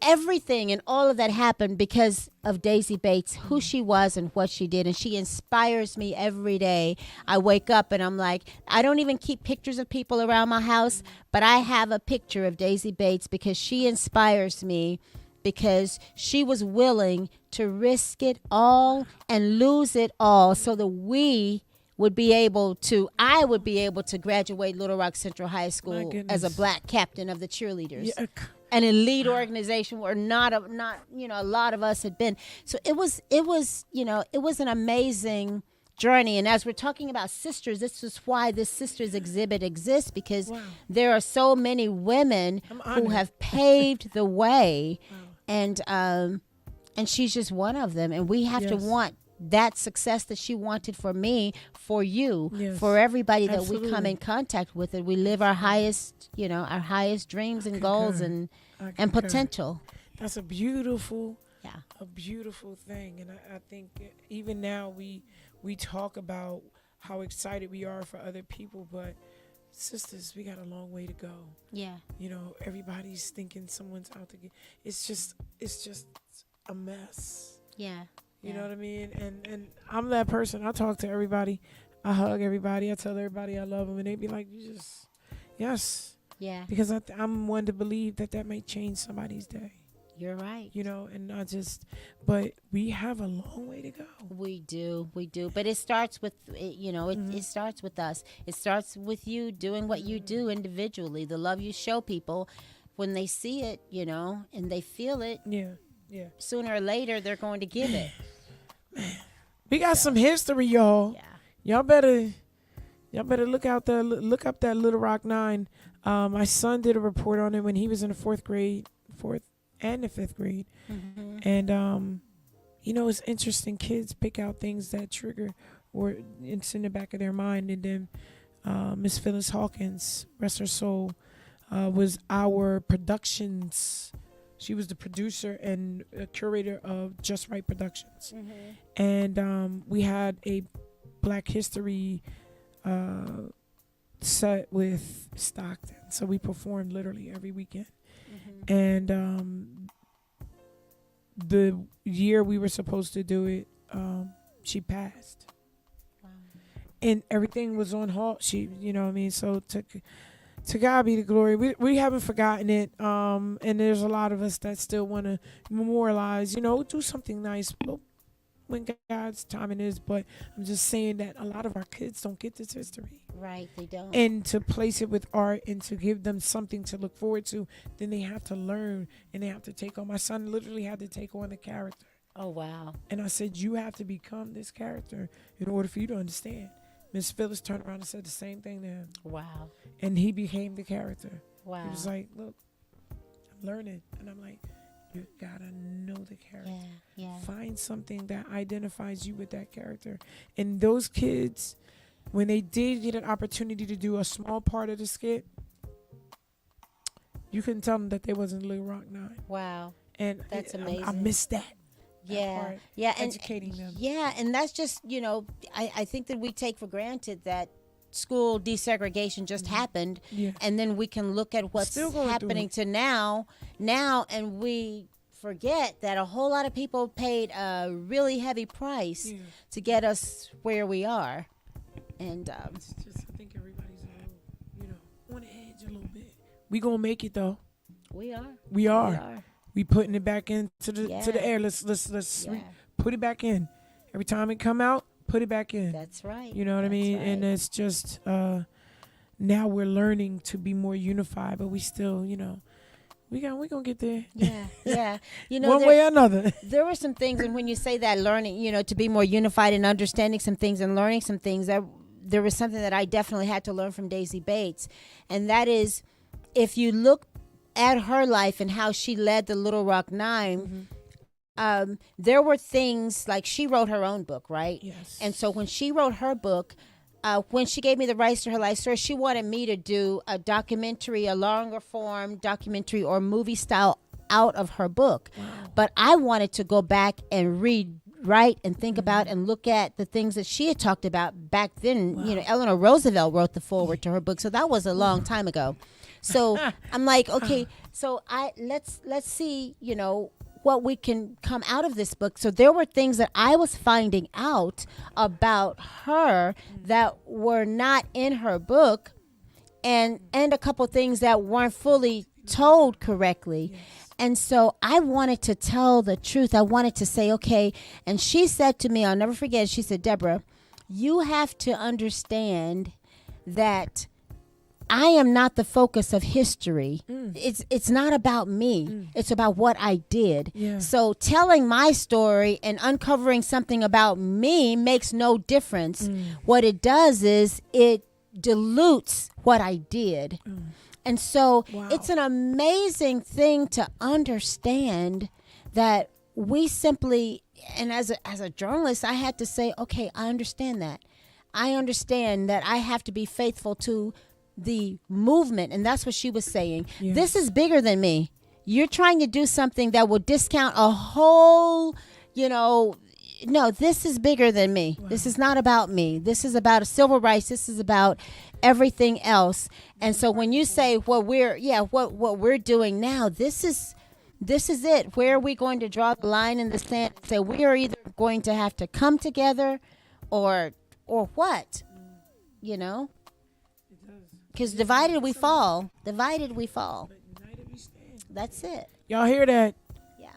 Speaker 2: everything, and all of that happened because of Daisy Bates, who she was and what she did. And she inspires me every day. I wake up and I'm like, I don't even keep pictures of people around my house, but I have a picture of Daisy Bates because she inspires me, because she was willing to risk it all and lose it all so that I would be able to graduate Little Rock Central High School as a
Speaker 1: goodness.
Speaker 2: black captain of the cheerleaders.
Speaker 1: Yeah.
Speaker 2: An elite organization where not a lot of us had been. So it was an amazing journey. And as we're talking about sisters, this is why this sisters exhibit exists, because there are so many women who have paved the way, and she's just one of them. And we have to want that success that she wanted for me, for you, for everybody that we come in contact with, and we live our highest dreams and goals and potential.
Speaker 1: That's a beautiful thing. And I think even now we talk about how excited we are for other people, but sisters, we got a long way to go.
Speaker 2: Yeah.
Speaker 1: Everybody's thinking someone's out to get. It's just a mess.
Speaker 2: Yeah.
Speaker 1: You know what I mean? And I'm that person. I talk to everybody. I hug everybody. I tell everybody I love them. And they be like, yes.
Speaker 2: Yeah.
Speaker 1: Because I'm one to believe that may change somebody's day.
Speaker 2: You're right.
Speaker 1: And but we have a long way to go.
Speaker 2: We do. But it starts with, it starts with us. It starts with you doing what you do individually, the love you show people. When they see it, and they feel it,
Speaker 1: Yeah.
Speaker 2: sooner or later they're going to give it.
Speaker 1: We got some history, y'all.
Speaker 2: Yeah.
Speaker 1: Y'all better look up that Little Rock 9. My son did a report on it when he was in the fourth and the fifth grade.
Speaker 2: Mm-hmm.
Speaker 1: And it's interesting. Kids pick out things that trigger, or it's in the back of their mind. And then Miss Phyllis Hawkins, rest her soul, was our productions. She was the producer and curator of Just Right Productions.
Speaker 2: Mm-hmm.
Speaker 1: And we had a Black History set with Stockton. So we performed literally every weekend.
Speaker 2: Mm-hmm.
Speaker 1: And the year we were supposed to do it, she passed.
Speaker 2: Wow.
Speaker 1: And everything was on halt. She, so to God be the glory. We haven't forgotten it. And there's a lot of us that still want to memorialize, do something nice when God's timing is. But I'm just saying that a lot of our kids don't get this history.
Speaker 2: Right, they don't.
Speaker 1: And to place it with art and to give them something to look forward to, then they have to learn and they have to take on. My son literally had to take on the character.
Speaker 2: Oh, wow.
Speaker 1: And I said, you have to become this character in order for you to understand. Miss Phyllis turned around and said the same thing to him.
Speaker 2: Wow.
Speaker 1: And he became the character.
Speaker 2: Wow.
Speaker 1: He was like, look, I'm learning. And I'm like, you gotta know the character.
Speaker 2: Yeah.
Speaker 1: Find something that identifies you with that character. And those kids, when they did get an opportunity to do a small part of the skit, you couldn't tell them that they wasn't Little Rock 9.
Speaker 2: Wow.
Speaker 1: And
Speaker 2: That's amazing.
Speaker 1: I missed that.
Speaker 2: Yeah.
Speaker 1: Educating them.
Speaker 2: Yeah, and that's just, I think that we take for granted that school desegregation just happened, and then we can look at what's happening to now, and we forget that a whole lot of people paid a really heavy price to get us where we are. And
Speaker 1: it's just, I think everybody's a little, on the edge a little bit We gonna make it though.
Speaker 2: We are.
Speaker 1: We are.
Speaker 2: We are.
Speaker 1: We putting it back into the
Speaker 2: Yeah.
Speaker 1: to the air. Let's
Speaker 2: Yeah.
Speaker 1: put it back in. Every time it come out, put it back in.
Speaker 2: That's right.
Speaker 1: You know what I
Speaker 2: That's
Speaker 1: mean?
Speaker 2: right.
Speaker 1: And it's just now we're learning to be more unified, but we still, we gonna get there.
Speaker 2: Yeah, yeah. You know,
Speaker 1: One
Speaker 2: there,
Speaker 1: way or another.
Speaker 2: there were some things, and when you say that learning, to be more unified and understanding some things and learning some things, that there was something that I definitely had to learn from Daisy Bates, and that is, if you look at her life and how she led the Little Rock Nine, there were things like she wrote her own book, right?
Speaker 1: Yes.
Speaker 2: And so when she wrote her book, when she gave me the rights to her life story, she wanted me to do a documentary, a longer form documentary or movie style out of her book.
Speaker 1: Wow.
Speaker 2: But I wanted to go back and read, write, and think about and look at the things that she had talked about back then.
Speaker 1: Wow.
Speaker 2: Eleanor Roosevelt wrote the foreword to her book, so that was a long time ago. So I'm like, okay, so let's see, what we can come out of this book. So there were things that I was finding out about her that were not in her book, and a couple things that weren't fully told correctly.
Speaker 1: Yes.
Speaker 2: And so I wanted to tell the truth. I wanted to say, okay. And she said to me, I'll never forget, she said, Deborah, you have to understand that I am not the focus of history. It's not about me. It's about what I did.
Speaker 1: Yeah.
Speaker 2: So telling my story and uncovering something about me makes no difference. What it does is it dilutes what I did. And so
Speaker 1: Wow.
Speaker 2: it's an amazing thing to understand that we simply, and as a journalist, I had to say, okay, I understand that. I understand that I have to be faithful to the movement. And that's what she was saying.
Speaker 1: Yes.
Speaker 2: This is bigger than me. You're trying to do something that will discount a whole, no, this is bigger than me.
Speaker 1: Wow.
Speaker 2: This is not about me. This is about civil rights. This is about everything else. And so when you say what we're doing now, this is it. Where are we going to draw the line in the sand? Say we are either going to have to come together or what? Because divided we fall. Divided we fall.
Speaker 1: But united we stand.
Speaker 2: That's it.
Speaker 1: Y'all hear that?
Speaker 2: Yeah.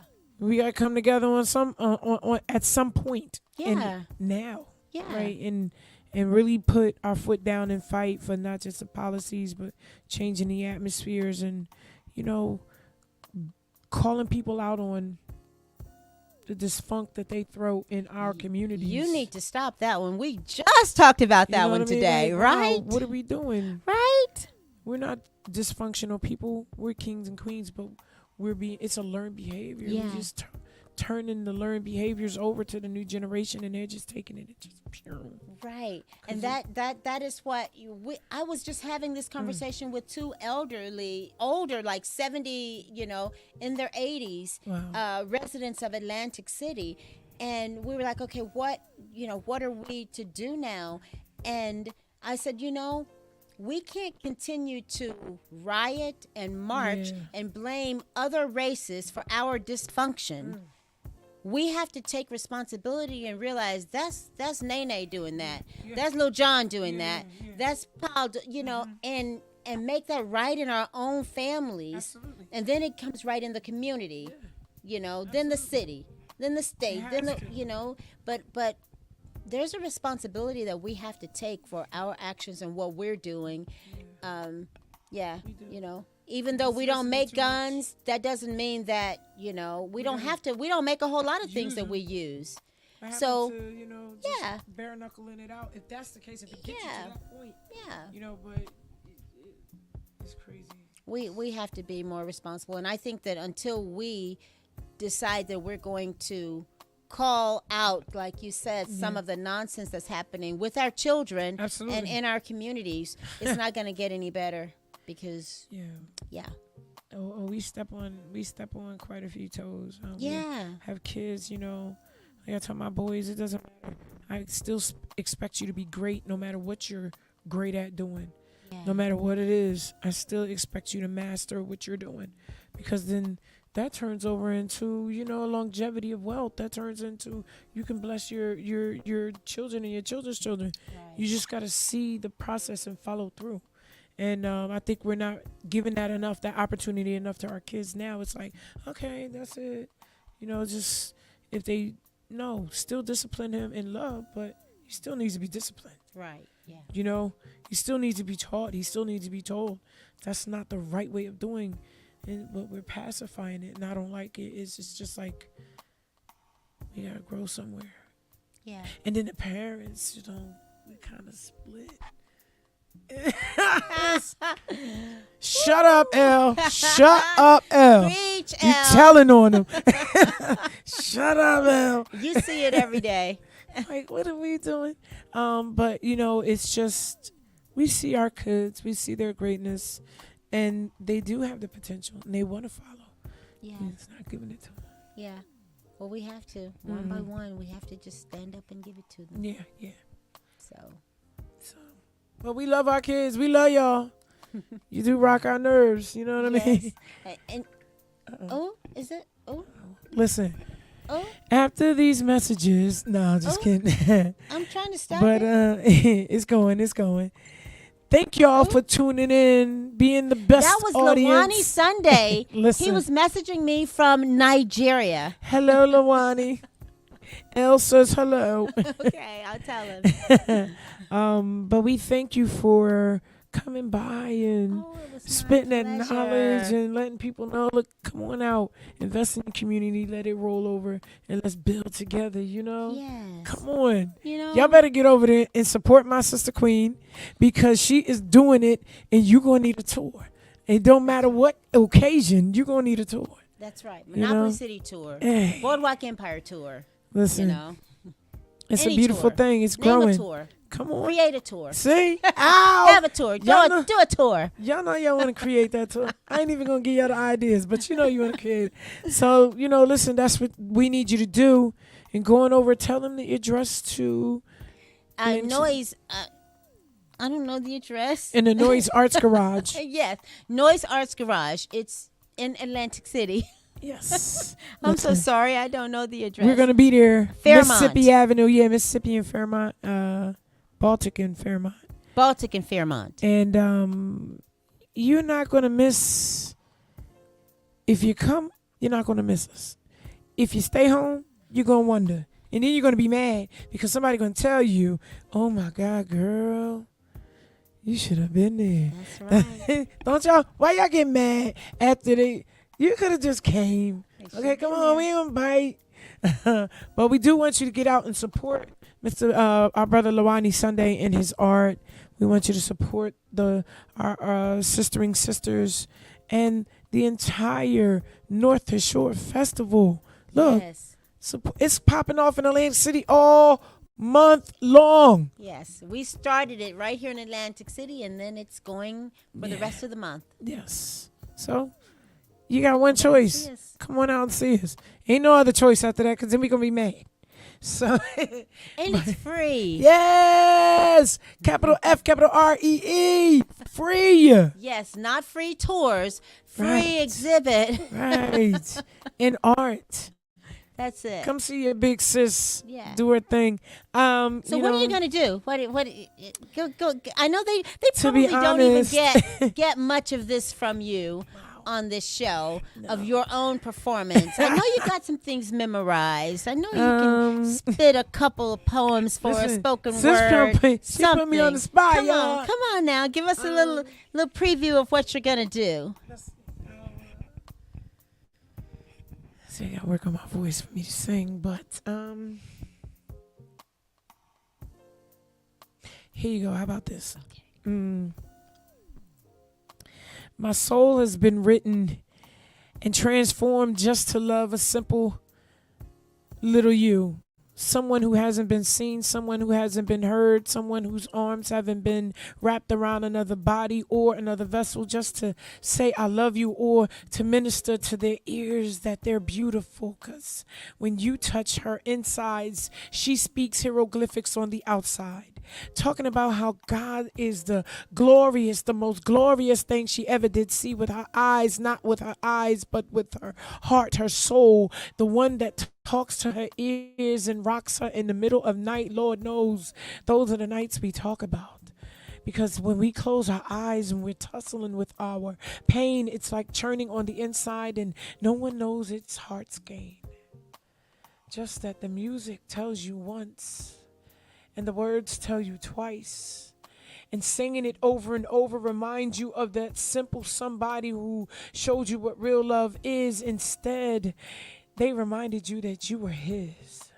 Speaker 1: We gotta come together on some on at some point. And
Speaker 2: Yeah.
Speaker 1: now.
Speaker 2: Yeah.
Speaker 1: Right. And really put our foot down and fight for not just the policies, but changing the atmospheres and, calling people out on the dysfunction that they throw in our communities.
Speaker 2: You need to stop that one. We just talked about that one today,
Speaker 1: Like, wow,
Speaker 2: right?
Speaker 1: what are we doing?
Speaker 2: Right?
Speaker 1: We're not dysfunctional people. We're kings and queens, but it's a learned behavior.
Speaker 2: Yeah.
Speaker 1: We just turning the learned behaviors over to the new generation, and they're just taking it and just pure.
Speaker 2: Right. And that is what I was just having this conversation with two older, like 70, in their 80s,
Speaker 1: Wow.
Speaker 2: residents of Atlantic City. And we were like, okay, what are we to do now? And I said, we can't continue to riot and march
Speaker 1: Yeah.
Speaker 2: and blame other races for our dysfunction. We have to take responsibility and realize that's Nene doing that.
Speaker 1: Yeah.
Speaker 2: That's Lil John doing
Speaker 1: Yeah,
Speaker 2: that.
Speaker 1: yeah.
Speaker 2: That's Paul, and make that right in our own families.
Speaker 1: Absolutely.
Speaker 2: And then it comes right in the community, then the city, then the state,
Speaker 1: It
Speaker 2: then
Speaker 1: has
Speaker 2: the, but there's a responsibility that we have to take for our actions and what we're doing.
Speaker 1: We do.
Speaker 2: Even though we
Speaker 1: It's
Speaker 2: don't make
Speaker 1: too much.
Speaker 2: guns, that doesn't mean that, we don't have to, we don't make a whole lot of things
Speaker 1: Use
Speaker 2: that
Speaker 1: them.
Speaker 2: we use.
Speaker 1: What
Speaker 2: So,
Speaker 1: happened to, just
Speaker 2: yeah.
Speaker 1: bare knuckling it out. If that's the case, if it gets you
Speaker 2: Yeah.
Speaker 1: to that point,
Speaker 2: Yeah.
Speaker 1: but it's crazy.
Speaker 2: We have to be more responsible. And I think that until we decide that we're going to call out, like you said, some of the nonsense that's happening with our children
Speaker 1: Absolutely.
Speaker 2: and in our communities, it's not going to get any better because,
Speaker 1: Yeah. Oh, we step on quite a few toes. We
Speaker 2: yeah.
Speaker 1: have kids, like I tell my boys, it doesn't matter. I still expect you to be great no matter what you're great at doing.
Speaker 2: Yeah.
Speaker 1: No matter what it is, I still expect you to master what you're doing, because then that turns over into, longevity of wealth. That turns into, you can bless your children and your children's children.
Speaker 2: Right.
Speaker 1: You just got to see the process and follow through. And I think we're not giving that opportunity enough to our kids now. It's like, okay, that's it. Just if they no, still discipline him in love, but he still needs to be disciplined.
Speaker 2: Right. Yeah.
Speaker 1: He still needs to be taught. He still needs to be told that's not the right way of doing, but we're pacifying it, and I don't like it. It's just like we gotta grow somewhere.
Speaker 2: Yeah.
Speaker 1: And then the parents, we kind of split. Shut up, L. Shut up, L.
Speaker 2: Preach,
Speaker 1: You
Speaker 2: L.
Speaker 1: telling on them. Shut up, L.
Speaker 2: You see it every day.
Speaker 1: Like, what are we doing? But it's just we see our kids, we see their greatness, and they do have the potential, and they want to follow.
Speaker 2: Yeah.
Speaker 1: And it's not giving it to them.
Speaker 2: Yeah. Well, we have to one by one. We have to just stand up and give it to them.
Speaker 1: Yeah.
Speaker 2: So.
Speaker 1: But we love our kids. We love y'all. You do rock our nerves. You know what I mean?
Speaker 2: And is it? Oh.
Speaker 1: Listen.
Speaker 2: Oh.
Speaker 1: After these messages, no, just kidding.
Speaker 2: I'm trying to stop
Speaker 1: But
Speaker 2: it.
Speaker 1: it's going. Thank y'all for tuning in, being the best
Speaker 2: That was
Speaker 1: audience.
Speaker 2: Lawani Sunday.
Speaker 1: Listen.
Speaker 2: He was messaging me from Nigeria.
Speaker 1: Hello, Lawani. El says hello.
Speaker 2: Okay, I'll tell him.
Speaker 1: But we thank you for coming by and
Speaker 2: It was my
Speaker 1: spitting that
Speaker 2: pleasure.
Speaker 1: knowledge and letting people know, look, come on out, invest in the community, let it roll over, and let's build together,
Speaker 2: Yes.
Speaker 1: Come on.
Speaker 2: You know.
Speaker 1: Y'all better get over there and support my sister Queen, because she is doing it, and you're going to need a tour. It don't matter what occasion, you're going to need a tour.
Speaker 2: That's right. Monopoly
Speaker 1: know?
Speaker 2: City Tour.
Speaker 1: Hey.
Speaker 2: Boardwalk Empire Tour.
Speaker 1: Listen,
Speaker 2: It's
Speaker 1: a beautiful thing. It's
Speaker 2: Name
Speaker 1: growing.
Speaker 2: a tour.
Speaker 1: Come on.
Speaker 2: Create a tour.
Speaker 1: See? Ow!
Speaker 2: Have a tour.
Speaker 1: Y'all know-
Speaker 2: Do a tour.
Speaker 1: Y'all know y'all want to create that tour. I ain't even going to give y'all the ideas, but you want to create it. So, listen, that's what we need you to do. And going over, tell them the address to
Speaker 2: Noise. I don't know the address.
Speaker 1: in the Noise Arts Garage.
Speaker 2: Yes. Noise Arts Garage. It's in Atlantic City.
Speaker 1: Yes.
Speaker 2: I'm so
Speaker 1: Listen,
Speaker 2: sorry. I don't know the address.
Speaker 1: we're going to be there.
Speaker 2: Fairmont.
Speaker 1: Mississippi Avenue. Yeah, Mississippi and Fairmont. Baltic and Fairmont.
Speaker 2: Baltic and Fairmont.
Speaker 1: And you're not going to miss. If you come, you're not going to miss us. If you stay home, you're going to wonder. And then you're going to be mad because somebody's going to tell you, oh, my God, girl, you should have been there.
Speaker 2: That's right.
Speaker 1: Don't y'all? Why y'all get mad after they? You could have just came. Okay, come on, we don't bite. But we do want you to get out and support Mr. Our brother Lawani Sunday and his art. We want you to support our sistering sisters and the entire North Shore Festival. Look,
Speaker 2: Yes.
Speaker 1: it's popping off in Atlantic City all month long.
Speaker 2: Yes. We started it right here in Atlantic City, and then it's going for the rest of the month.
Speaker 1: Yes. So you got one choice.
Speaker 2: Yes.
Speaker 1: Come on out and see us. Ain't no other choice after that, because then we going to be mad. So,
Speaker 2: And it's free.
Speaker 1: yes. Capital F, capital REE. Free.
Speaker 2: Yes, not free tours, free
Speaker 1: Right.
Speaker 2: exhibit.
Speaker 1: Right. In art.
Speaker 2: That's it.
Speaker 1: Come see your big sis
Speaker 2: Yeah.
Speaker 1: do her thing.
Speaker 2: So what are you gonna do? What? Go. I know they
Speaker 1: To be
Speaker 2: probably don't even
Speaker 1: honest.
Speaker 2: get much of this from you on this show of your own performance. I know you got some things memorized. I know you can spit a couple of poems for a
Speaker 1: Listen,
Speaker 2: spoken
Speaker 1: sis
Speaker 2: word.
Speaker 1: she put me on the spot,
Speaker 2: Come
Speaker 1: y'all.
Speaker 2: on, come on now. Give us a little preview of what you're gonna do.
Speaker 1: See, I gotta work on my voice for me to sing, but here you go. How about this? My soul has been written and transformed just to love a simple little you. Someone who hasn't been seen, someone who hasn't been heard, someone whose arms haven't been wrapped around another body or another vessel, just to say I love you or to minister to their ears that they're beautiful. Because when you touch her insides, she speaks hieroglyphics on the outside, talking about how God is the most glorious thing she ever did see with her eyes, not with her eyes, but with her heart, her soul, the one that talks to her ears and rocks her in the middle of night. Lord knows those are the nights we talk about. Because when we close our eyes and we're tussling with our pain, it's like churning on the inside and no one knows its heart's gain. Just that the music tells you once and the words tell you twice. And singing it over and over reminds you of that simple somebody who showed you what real love is. Instead, they reminded you that you were his.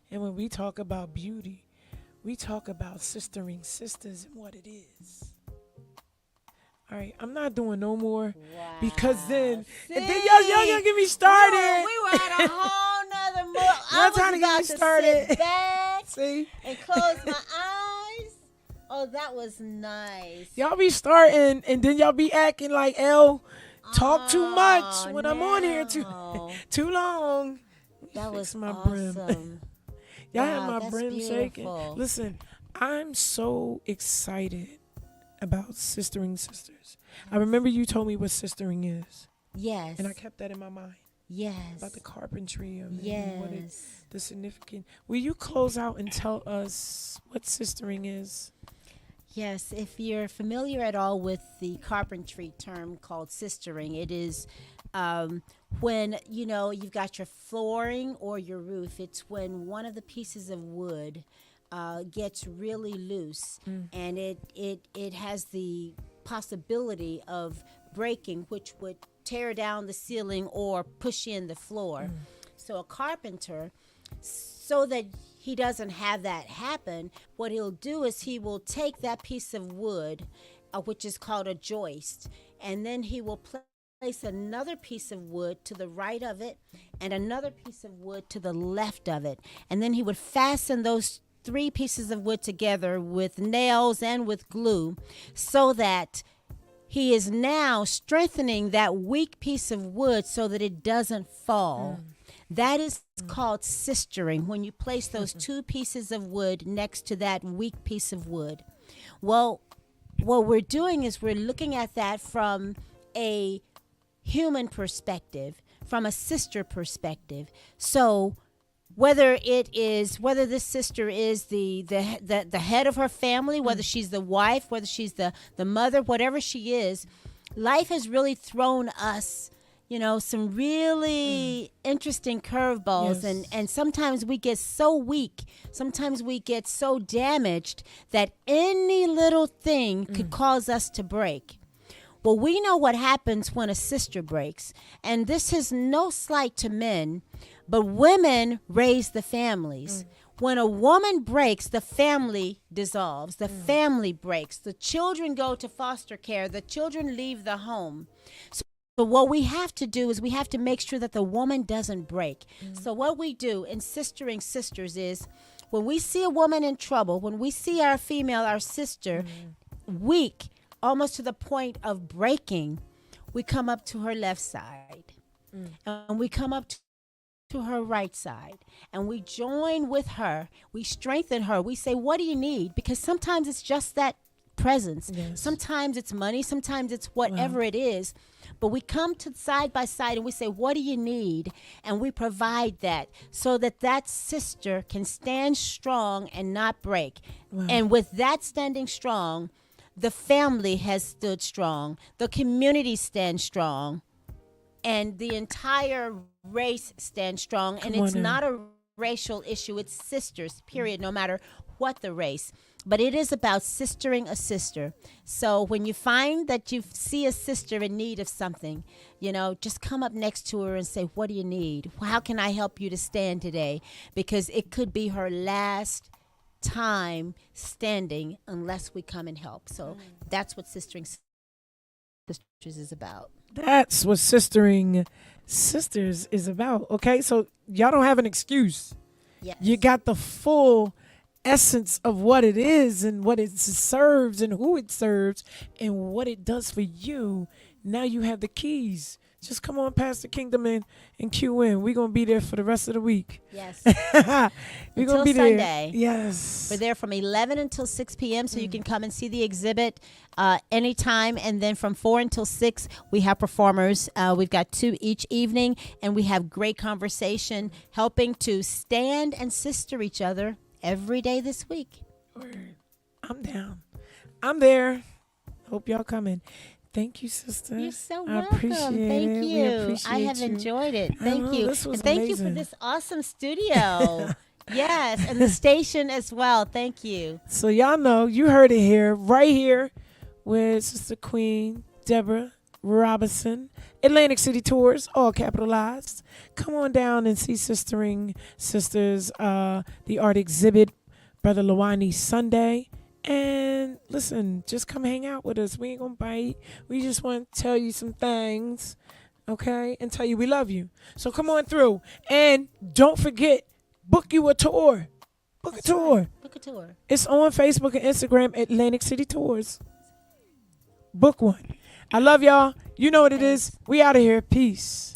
Speaker 1: And when we talk about beauty, we talk about sistering sisters and what it is. All right, I'm not doing no more because then, and then y'all gonna get me started.
Speaker 2: We were at a whole nother mood.
Speaker 1: Y'all trying to get me started.
Speaker 2: Sit back
Speaker 1: See,
Speaker 2: and close my eyes. Oh, that was nice.
Speaker 1: y'all be starting and then y'all be acting like L talk too much when I'm on here too long.
Speaker 2: That was
Speaker 1: my
Speaker 2: awesome.
Speaker 1: brim. Y'all
Speaker 2: Wow,
Speaker 1: have my
Speaker 2: that's
Speaker 1: brim shaking.
Speaker 2: beautiful.
Speaker 1: Listen, I'm so excited about sistering sisters. I remember you told me what sistering is,
Speaker 2: Yes.
Speaker 1: and I kept that in my mind
Speaker 2: Yes.
Speaker 1: about the carpentry of it and what it,
Speaker 2: Yes.
Speaker 1: the significant. Will you close out and tell us what sistering is?
Speaker 2: Yes, if you're familiar at all with the carpentry term called sistering, it is when you've got your flooring or your roof. It's when one of the pieces of wood gets really loose, and it has the possibility of breaking, which would tear down the ceiling or push in the floor. So a carpenter, so that he doesn't have that happen, what he'll do is he will take that piece of wood, which is called a joist, and then he will place another piece of wood to the right of it and another piece of wood to the left of it. And then he would fasten those three pieces of wood together with nails and with glue so that he is now strengthening that weak piece of wood so that it doesn't fall. That is called sistering, when you place those two pieces of wood next to that weak piece of wood. Well, what we're doing is we're looking at that from a human perspective, from a sister perspective. So whether this sister is the head of her family, whether she's the wife, whether she's the mother, whatever she is, life has really thrown us some really interesting curveballs.
Speaker 1: Yes.
Speaker 2: And sometimes we get so weak, sometimes we get so damaged that any little thing could cause us to break. Well, we know what happens when a sister breaks. And this is no slight to men, but women raise the families. When a woman breaks, the family dissolves. The family breaks. The children go to foster care. The children leave the home. So what we have to do is we have to make sure that the woman doesn't break. So what we do in sistering sisters is when we see a woman in trouble, when we see our sister, weak, almost to the point of breaking, we come up to her left side. And we come up to her right side. And we join with her. We strengthen her. We say, what do you need? Because sometimes it's just that presence.
Speaker 1: Yes.
Speaker 2: Sometimes it's money. Sometimes it's whatever it is. But we come to side by side and we say, what do you need? And we provide that so that sister can stand strong and not break.
Speaker 1: Wow.
Speaker 2: And with that standing strong, the family has stood strong. The community stands strong. And the entire race stands strong. And it's not a racial issue. It's sisters, period, no matter what the race. But it is about sistering a sister. So when you find that you see a sister in need of something, just come up next to her and say, what do you need? How can I help you to stand today? Because it could be her last time standing unless we come and help. So that's what sistering sisters is about.
Speaker 1: That's what sistering sisters is about. Okay, so y'all don't have an excuse.
Speaker 2: Yes.
Speaker 1: You got the full essence of what it is and what it serves and who it serves and what it does for you. Now you have the keys. Just come on past the kingdom and cue in. We're going to be there for the rest of the week.
Speaker 2: Yes.
Speaker 1: We're going to be
Speaker 2: Sunday.
Speaker 1: there. Yes.
Speaker 2: We're there from 11 until 6 p.m. so you can come and see the exhibit anytime. And then from 4 until 6, we have performers. We've got 2 each evening, and we have great conversation helping to stand and sister each other every day this week.
Speaker 1: Word. I'm down. I'm there. Hope y'all coming. Thank you, sister.
Speaker 2: You're so
Speaker 1: I
Speaker 2: welcome.
Speaker 1: appreciate
Speaker 2: Thank
Speaker 1: it. We
Speaker 2: you. I
Speaker 1: appreciate
Speaker 2: have
Speaker 1: you.
Speaker 2: enjoyed it.
Speaker 1: I
Speaker 2: Thank
Speaker 1: know,
Speaker 2: you.
Speaker 1: this was
Speaker 2: And thank you
Speaker 1: amazing.
Speaker 2: for this awesome studio. Yes, and the station as well. Thank you.
Speaker 1: So y'all know, you heard it here, right here, with Sister Queen Deborah Robinson. Atlantic City Tours, all capitalized. Come on down and see Sistering Sisters, the art exhibit, Brother Lawani Sunday. And listen, just come hang out with us. We ain't gonna bite. We just want to tell you some things, okay? And tell you we love you. So come on through. And don't forget, book you a tour. Book a tour.
Speaker 2: Book a tour.
Speaker 1: It's on Facebook and Instagram, Atlantic City Tours. Book one. I love y'all. You know what it is. We out of here. Peace.